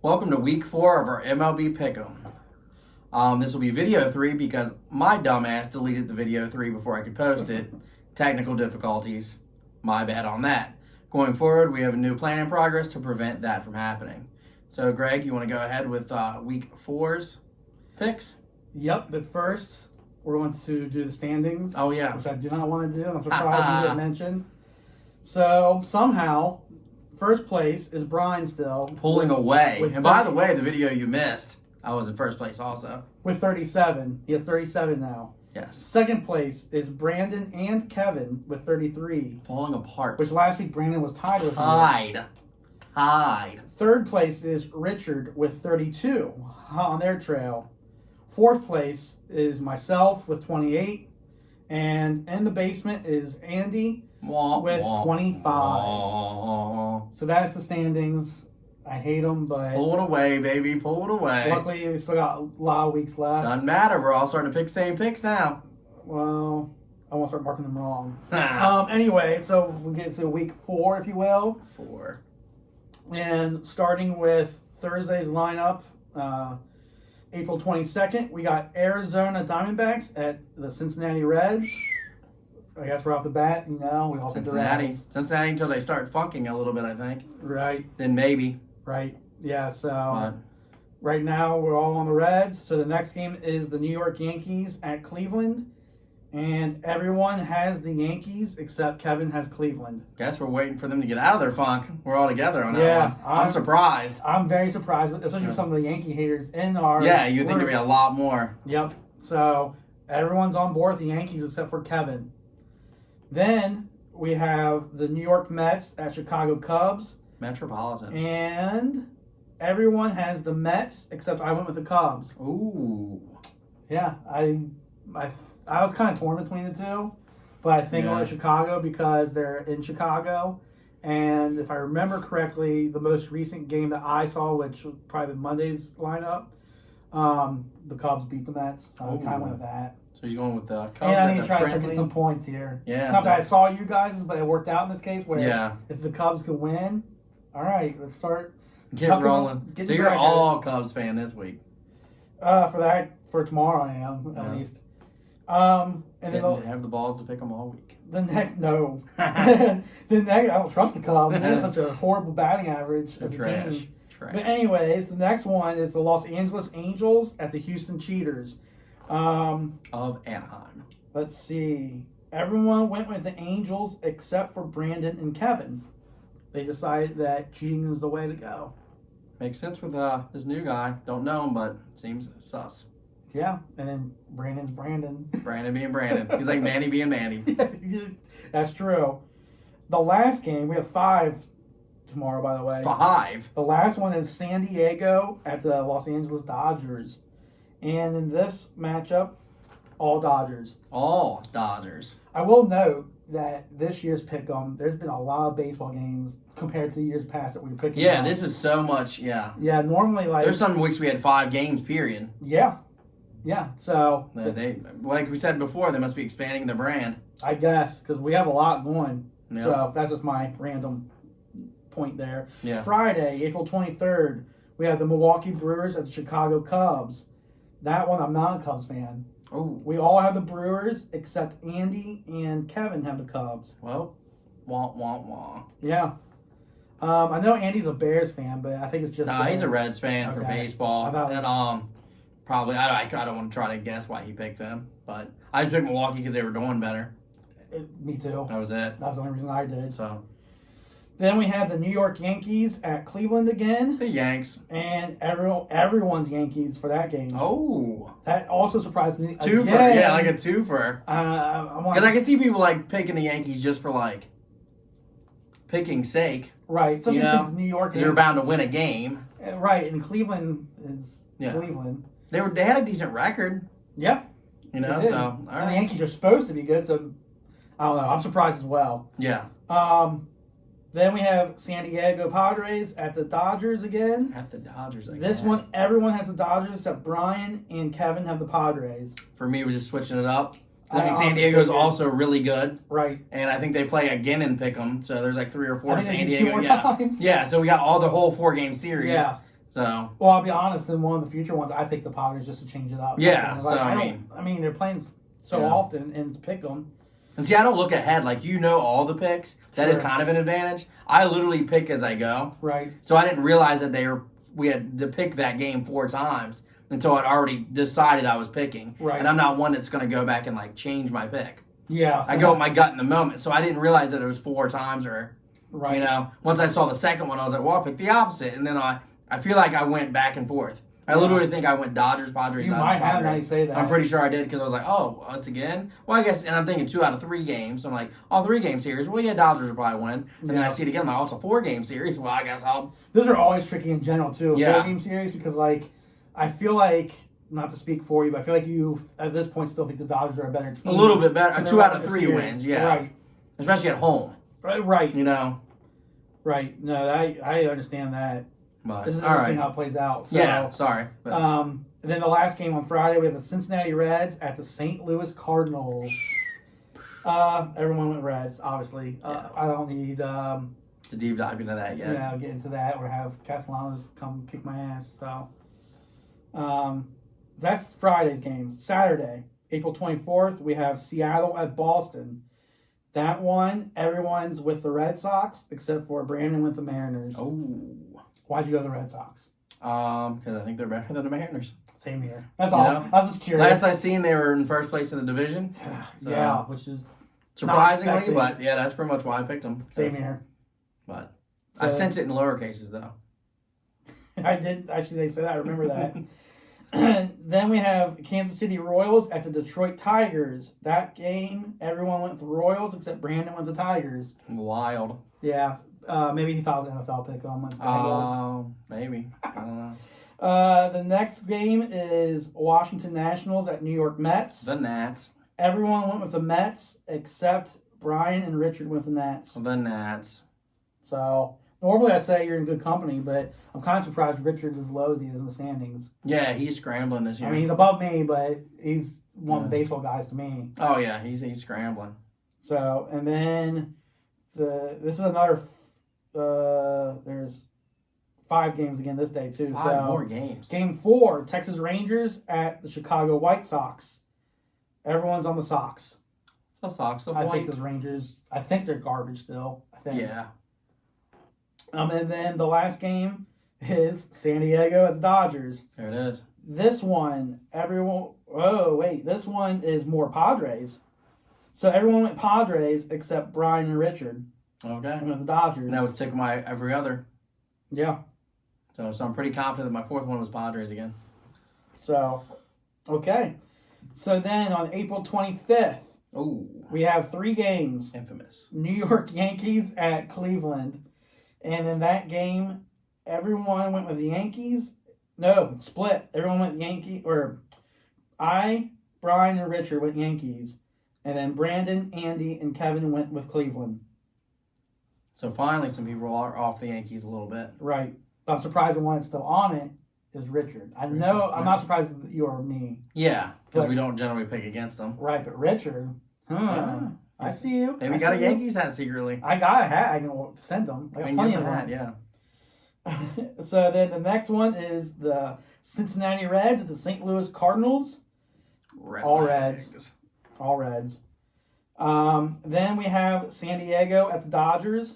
Welcome to week 4 of our MLB Pick. This will be video 3 because my dumbass deleted the video 3 before I could post it. Technical difficulties. My bad on that. Going forward, we have a new plan in progress to prevent that from happening. So, Greg, you want to go ahead with week 4's picks? Yep, but first, we're going to do the standings. Oh, yeah. Which I do not want to do, and I'm surprised you didn't mention. So, somehow, first place is Brian still. Pulling away. And by the way, the video you missed, I was in first place also. With 37. He has 37 now. Yes. Second place is Brandon and Kevin with 33. Falling apart. Which last week Brandon was tied with. Hide. Third place is Richard with 32. Hot on their trail. Fourth place is myself with 28. And in the basement is Andy with 25. So that's the standings. I hate them, but... Pull it away, baby. Pull it away. Luckily, we still got a lot of weeks left. Doesn't matter. We're all starting to pick the same picks now. Well, I won't start marking them wrong. Anyway, so we get to week 4, if you will. 4. And starting with Thursday's lineup, April 22nd, we got Arizona Diamondbacks at the Cincinnati Reds. I guess right off the bat, we all pick the Reds. Cincinnati until they start funking a little bit, I think. Right. Then maybe. Right. Yeah, so right now we're all on the Reds. So the next game is the New York Yankees at Cleveland. And everyone has the Yankees except Kevin has Cleveland. Guess we're waiting for them to get out of their funk. We're all together on that one. I'm surprised. I'm very surprised, especially with some of the Yankee haters in our... Yeah, you'd think there'd be a lot more. Yep. So everyone's on board with the Yankees except for Kevin. Then we have the New York Mets at Chicago Cubs. Metropolitans. And everyone has the Mets except I went with the Cubs. Ooh. Yeah, I was kind of torn between the two, but I think I went with Chicago because they're in Chicago. And if I remember correctly, the most recent game that I saw, which was probably Monday's lineup, the Cubs beat the Mets. So I kind of went with that. So he's going with the Cubs. And I need to try to get some points here. Yeah. Not that I saw you guys, but it worked out in this case where if the Cubs could win, all right, let's start. Get rolling. So you're all Cubs fan this week. For tomorrow I am, at least. And then they have the balls to pick them all week. I don't trust the Cubs. They have such a horrible batting average as a team. Trash. But anyways, the next one is the Los Angeles Angels at the Houston Cheaters. Of Anaheim. Let's see. Everyone went with the Angels except for Brandon and Kevin. They decided that cheating is the way to go. Makes sense with this new guy. Don't know him, but seems sus. Yeah, and then Brandon's Brandon. Brandon being Brandon. He's like Manny being Manny. That's true. The last game, we have 5 tomorrow, by the way. 5? The last one is San Diego at the Los Angeles Dodgers. And in this matchup, all Dodgers. All Dodgers. I will note that this year's pick'em, there's been a lot of baseball games compared to the years past that we were picking. Yeah, this is so much, Yeah, normally there's some weeks we had 5 games, period. Yeah, so... They, like we said before, they must be expanding the brand. I guess, because we have a lot going. Yeah. So that's just my random point there. Yeah. Friday, April 23rd, we have the Milwaukee Brewers at the Chicago Cubs. That one, I'm not a Cubs fan. Oh. We all have the Brewers, except Andy and Kevin have the Cubs. Well, wah. Yeah. I know Andy's a Bears fan, but I think it's just... Nah, he's a Reds fan for baseball. And probably, I don't want to try to guess why he picked them, but I just picked Milwaukee because they were doing better. Me too. That was it. That's the only reason I did. So... Then we have the New York Yankees at Cleveland again. The Yanks. And everyone's Yankees for that game. Oh. That also surprised me. Twofer. Again, yeah, like a twofer. Because I can see people picking the Yankees just for picking sake. Right. Especially since New York is... They're bound to win a game. Right. And Cleveland is Cleveland. They had a decent record. Yeah. So. All right. And the Yankees are supposed to be good, so I don't know. I'm surprised as well. Yeah. Then we have San Diego Padres at the Dodgers again. At the Dodgers again. This one, everyone has the Dodgers except Brian and Kevin have the Padres. For me, it was just switching it up. San Diego's also really good. Right. And I think they play again in Pick'em, so there's 3 or 4 I think San they do Diego. 2 more times. Yeah, so we got the whole 4-game series. Yeah. So. Well, I'll be honest. In one of the future ones, I picked the Padres just to change it up. Yeah. Like, So I mean, they're playing so often, and it's pick them. And see, I don't look ahead. Like, all the picks. That is Sure. kind of an advantage. I literally pick as I go. Right. So I didn't realize that we had to pick that game 4 times until I'd already decided I was picking. Right. And I'm not one that's going to go back and, like, change my pick. Yeah. I go with my gut in the moment. So I didn't realize that it was 4 times or, Right. Once I saw the second one, I was like, well, I'll pick the opposite. And then I feel like I went back and forth. I literally think I went Dodgers, Padres, You Dodgers, might have, Padres. now you say that. I'm pretty sure I did because I was like, oh, once again? Well, I guess, and I'm thinking 2 out of 3 games. So I'm like, all 3-game series. Well, yeah, Dodgers will probably win. And then I see it again, I'm like, oh, it's a 4-game series. Well, I guess I'll. Those are always tricky in general, too. Yeah. 4-game series, because, like, I feel like, not to speak for you, but I feel like you, at this point, still think the Dodgers are a better team. A little bit better. So 2 out of the 3 series. wins, yeah. Right. Especially at home. Right. Right. No, I understand that. But, This is all interesting right. how it plays out. So, Yeah, sorry. But, and then the last game on Friday, we have the Cincinnati Reds at the St. Louis Cardinals. Everyone went Reds, obviously. I don't need to deep dive into that yet. get into that or have Castellanos come kick my ass. So that's Friday's game. Saturday, April 24th, we have Seattle at Boston. That one, everyone's with the Red Sox except for Brandon with the Mariners. Oh. Why'd you go to the Red Sox? Because I think they're better than the Mariners. Same here. That's all. I was just curious. Last I seen, they were in first place in the division. So, yeah, which is surprisingly, but yeah, that's pretty much why I picked them. Same here. But I sent it in lower cases though. I did actually. They said I remember that. Then we have Kansas City Royals at the Detroit Tigers. That game, everyone went with the Royals except Brandon went the Tigers. Wild. Yeah, maybe he filed an NFL pick on the Bengals. Maybe. I don't know. The next game is Washington Nationals at New York Mets. The Nats. Everyone went with the Mets except Brian and Richard went with the Nats. The Nats. So normally I say you're in good company, but I'm kind of surprised Richard's as low as he is in the standings. Yeah, he's scrambling this year. I mean, he's above me, but he's one of the baseball guys to me. Oh yeah, he's scrambling. So, and then this is another. There's 5 games again this day too. 5 more games. Game 4, Texas Rangers at the Chicago White Sox. Everyone's on the Sox. The Sox of I white. think the Rangers. I think they're garbage still. I think. Yeah. And then the last game is San Diego at the Dodgers. There it is. This one, everyone. Oh wait, this one is more Padres. So everyone went Padres except Brian and Richard. Okay. And went the Dodgers. And that would stick my every other. Yeah. So I'm pretty confident that my 4th one was Padres again. So, okay. So then on April 25th, we have 3 games. Infamous. New York Yankees at Cleveland. And in that game, everyone went with the Yankees. No, it split. Everyone went Yankee. Or Brian, and Richard went Yankees. And then Brandon, Andy, and Kevin went with Cleveland. So finally, some people are off the Yankees a little bit. Right. But I'm surprised the one that's still on it is Richard. I'm not surprised that you or me. Yeah, because we don't generally pick against them. Right, but Richard, I see you. Maybe got a Yankees hat secretly. I got a hat. I can send them. I got plenty of hat, them. yeah. So then the next one is the Cincinnati Reds at the St. Louis Cardinals. All Reds. Then we have San Diego at the Dodgers.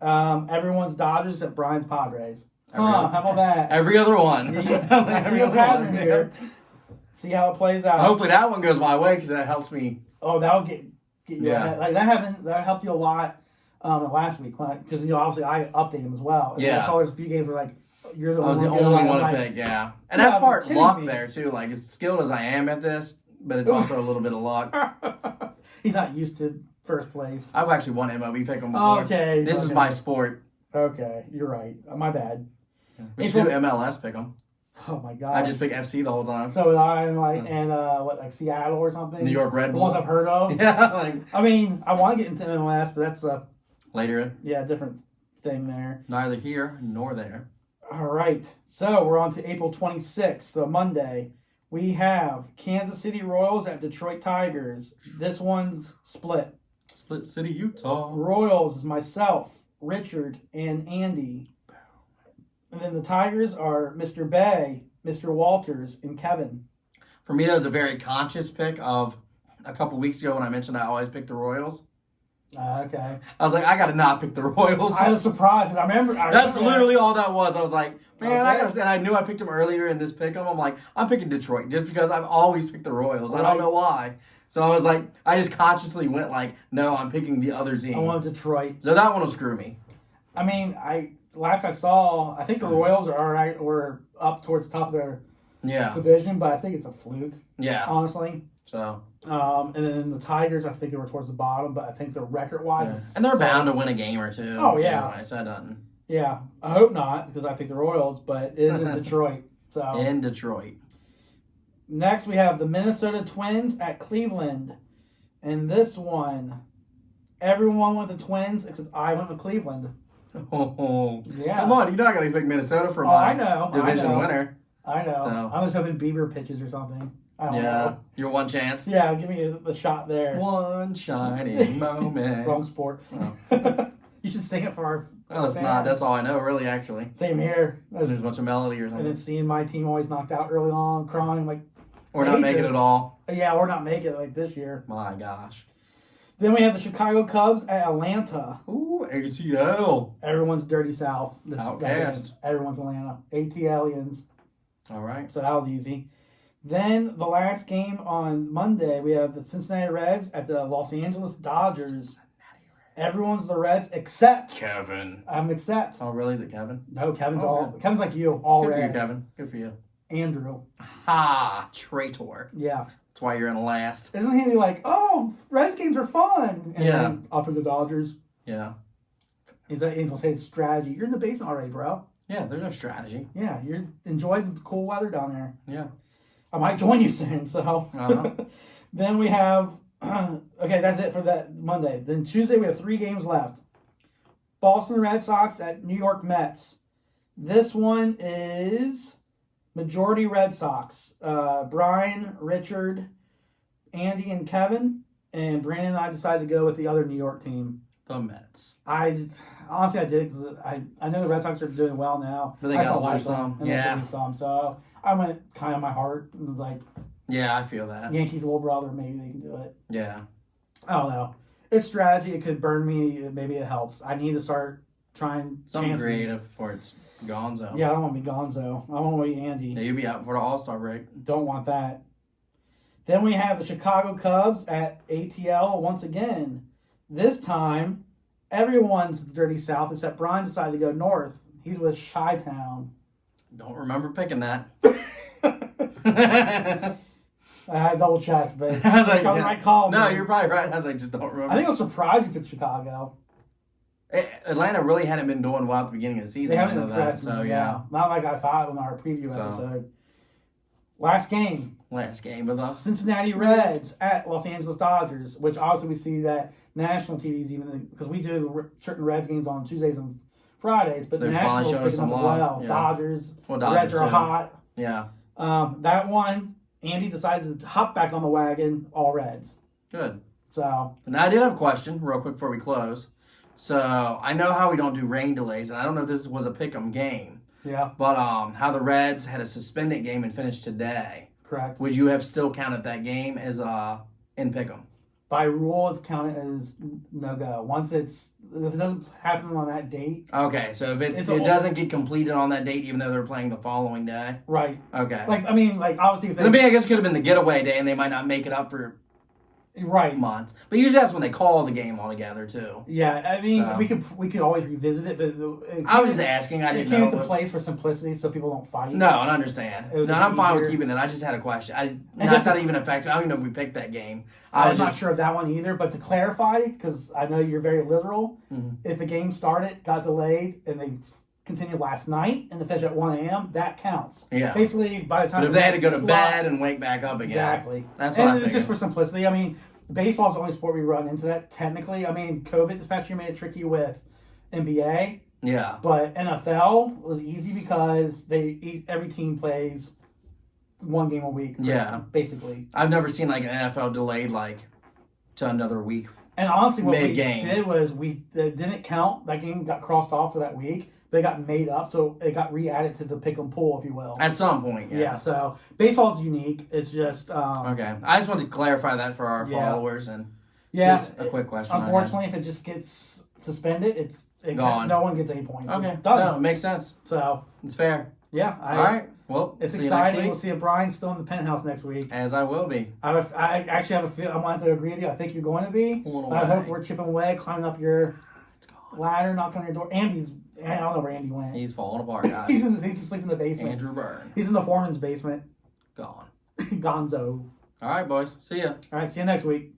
Everyone's Dodgers at Brian's Padres. How about that? Every other one. I see a pattern here. See how it plays out. Hopefully that one goes my way because that helps me. Oh, that'll get you ahead. Like that helped you a lot last week because obviously I updated them as well. And I saw there's a few games where like you're the I was the only one to pick. Yeah, and that's part luck there too. Like as skilled as I am at this, but it's also a little bit of luck. He's not used to first place. I've actually won MLB Pick 'em before. Okay. This is my sport. Okay, you're right. My bad. We should do MLS Pick 'em. Oh my god. I just pick FC the whole time. So I'm like, and like Seattle or something? New York Red Bull. The ones I've heard of. Yeah. I mean, I want to get into MLS, but that's a later. Yeah, different thing there. Neither here nor there. All right. So we're on to April 26th, so Monday. We have Kansas City Royals at Detroit Tigers. This one's split. Split City, Utah. Royals is myself, Richard, and Andy. And Then the Tigers are Mr. Bay, Mr. Walters, and Kevin. For me, that was a very conscious pick of a couple weeks ago when I mentioned I always pick the Royals. Okay. I was like, I got to not pick the Royals. I was surprised because I remember That's literally all that was. I was like, man, I Okay. gotta. And I knew I picked them earlier in this pick 'em. I'm like, I'm picking Detroit just because I've always picked the Royals. I Right. don't know why. So I was like, I just consciously went like, no, I'm picking the other team. I wanted Detroit. So that one will screw me. I mean, last I saw, I think the Royals are alright. Were up towards the top of their Yeah. division, but I think it's a fluke, Yeah. honestly. So. And then the Tigers, I think they were towards the bottom, but I think the record-wise, Yeah. is And they're bound to close. win a game or two. Oh, yeah. Anyway, so that doesn't. Yeah, I hope not because I picked the Royals, but it is in Detroit. So In Detroit. next we have the Minnesota Twins at Cleveland, and this one, everyone went with the Twins except I went with Cleveland. Oh, Yeah. Come on, you're not gonna pick Minnesota for Oh, my I know. division winner. I know. So. I was hoping Bieber pitches or something. I don't Yeah. know. Your one chance. Yeah, give me the shot there. One shining moment. Wrong sport. Oh. You should sing it for our. No, it's not. That's all I know, really, actually. Same here. There's a bunch of melody or And then something. seeing my team always knocked out early on, crying, I'm like, Or I not hate make it this. at all. yeah, we're not making it like this year. My gosh. Then we have the Chicago Cubs at Atlanta. Ooh, ATL. Everyone's dirty South. Outcast. Everyone's Atlanta. ATLians. All right. So that was easy. Then the last game on Monday, we have the Cincinnati Reds at the Los Angeles Dodgers. Everyone's the Reds except Kevin. except. Oh, really? Is it Kevin? No, Kevin's Oh, all good. Kevin's like you, all Good for you, Reds. Kevin. Good for you. Andrew. Ha! Traitor. Yeah. That's why you're in last. Isn't he like, oh, Reds games are fun? And Yeah. then up at the Dodgers. Yeah. He's gonna say it's strategy. You're in the basement already, bro. Yeah, there's no strategy. Yeah, you're enjoy the cool weather down there. Yeah. I might join you soon. So Uh-huh. then we have okay, that's it for that Monday. Then Tuesday we have 3 games left. Boston Red Sox at New York Mets. This one is majority Red Sox. Brian, Richard, Andy, and Kevin. And Brandon and I decided to go with the other New York team. The Mets. Honestly, I did because I know theRed Sox are doing well now. But they I got saw to lose them, some. and they Yeah. lose some. So I went kind of my heart and was like, Yeah, I feel that. Yankees' little brother, maybe they can do it. Yeah. I don't know. It's strategy. It could burn me. Maybe it helps. I need to start trying Something chances. creative before it's gonzo. Yeah, I don't want to be Gonzo. I want to be Andy. Yeah, you'll be out for the All-Star break. Don't want that. Then we have the Chicago Cubs at ATL once again. This time, everyone's the dirty South except Brian decided to go north. He's with Chi-Town. Don't remember picking that. I had to double check, but I was like, the yeah. right call. No, man. you're probably right. I was like, just don't remember. I think I was surprised you picked Chicago. Atlanta really hadn't been doing well at the beginning of the season. They haven't I know that. impressed So, me. yeah. Not like I thought in our preview So. episode. Last game. Last game of the... Cincinnati Reds at Los Angeles Dodgers, which obviously we see that national TVs even because we do certain Reds games on Tuesdays and Fridays, but They're nationals finally showing picking some up as love, well. yeah. Dodgers, Well, the Dodgers Reds are too. hot. Yeah. That one, Andy decided to hop back on the wagon, all Reds. Good. So Now, I did have a question real quick before we close. So, I know how we don't do rain delays, and I don't know if this was a pick-em game, yeah, but how the Reds had a suspended game and finished today. correct. Would you have still counted that game as in pick'em? By rule, it's counted as no go. If it doesn't happen on that date, Okay, so if it doesn't get completed on that date, even though they're playing the following day. right? Okay. Obviously, if 'Cause I guess it could have been the getaway day, and they might not make it up for right. months. But usually that's when they call the game altogether too. Yeah, So. we could always revisit it, but I was just asking. I it didn't came know. into But... place for simplicity, so people don't fight. No, I understand. It was No, just I'm fine with easier. keeping it. I just had a question. just- Not even affected. I don't even know if we picked that game. I'm not sure of that one either. But to clarify, because I know you're very literal, Mhm. if the game started, got delayed, and they continued last night and the finish at 1 a.m., that counts. Yeah. Basically, by the time But if they had to go to slot- bed and wake back up again. exactly. That's what I And it's just figured. for simplicity. I mean, baseball's the only sport we run into that technically. I mean, COVID this past year made it tricky with NBA. Yeah. But NFL was easy because every team plays one game a week. Yeah. Basically. I've never seen like an NFL delayed to another week. And honestly, what we Mid-game. did was we didn't count. That game got crossed off for that week. they got made up, so it got re-added to the pick'em pool, if you will. At some point, yeah. Yeah, so baseball is unique. It's just Okay, I just wanted to clarify that for our followers and just a quick question. Unfortunately, if it just gets suspended, it's gone. No one gets any points. Okay, It's done. no, it makes sense. So It's fair. yeah, All right. Well, it's see you exciting. next We'll week. see if Brian's still in the penthouse next week. As I will be. I actually have a feel. I want to agree with you. I think you're going to be. A little I hope way. we're chipping away, climbing up your ladder, knocking on your door. I don't know where Andy went. He's falling apart, guys. He's asleep in the basement. Andrew Byrne. He's in the foreman's basement. Gone. Gonzo. All right, boys. See ya. All right, see you next week.